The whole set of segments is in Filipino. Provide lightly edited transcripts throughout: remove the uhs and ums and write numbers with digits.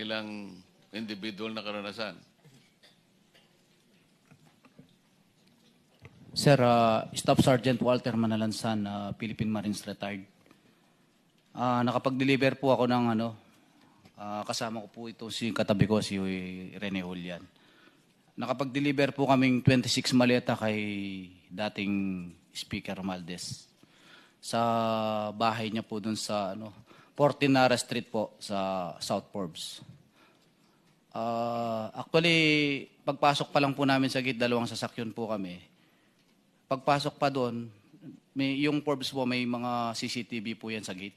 kanilang individual na karanasan. Sir, Staff Sergeant Walter Manalansan, Philippine Marines retired. Nakapag-deliver po ako ng kasama ko po ito si katabi ko, si Rene Julian. Nakapag-deliver po kaming 26 maleta kay dating Speaker Romualdez sa bahay niya po dun sa 14 Nara Street po sa South Forbes. Actually, pagpasok pa lang po namin sa gate, dalawang sasakyan po kami. Pagpasok pa doon, yung Forbes po may mga CCTV po yan sa gate.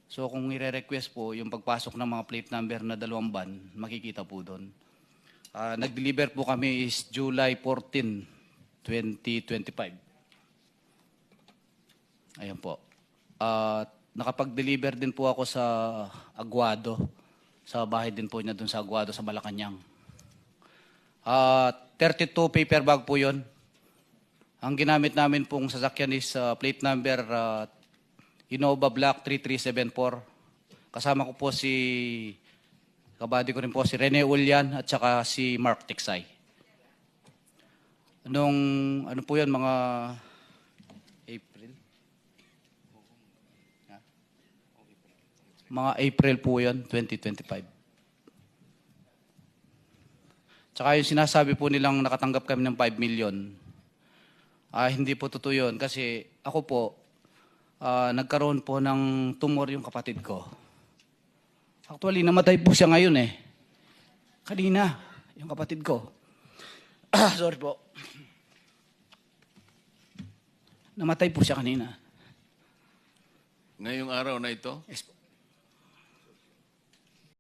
So kung i-request po, yung pagpasok ng mga plate number na dalawang van, makikita po doon. Nag-deliver po kami is July 14, 2025. Ayan po. Nakapag-deliver din po ako sa Aguado. Sa bahay din po niya doon sa Aguado, sa Malacanang. 32 paper bag po yun. Ang ginamit namin pong sasakyan is plate number Innova Black 3374. Kasama ko po kabady ko rin po si Rene Julian at saka si Mark Tiksay. Ano po yun, mga April? Mga April po yun, 2025. Tsaka yung sinasabi po nilang nakatanggap kami ng 5 million, hindi po totoo yun kasi ako po, nagkaroon po ng tumor yung kapatid ko. Actually, namatay po siya ngayon eh. Kanina, yung kapatid ko. Sorry po. Namatay po siya kanina. Ngayong araw na ito, Yes po.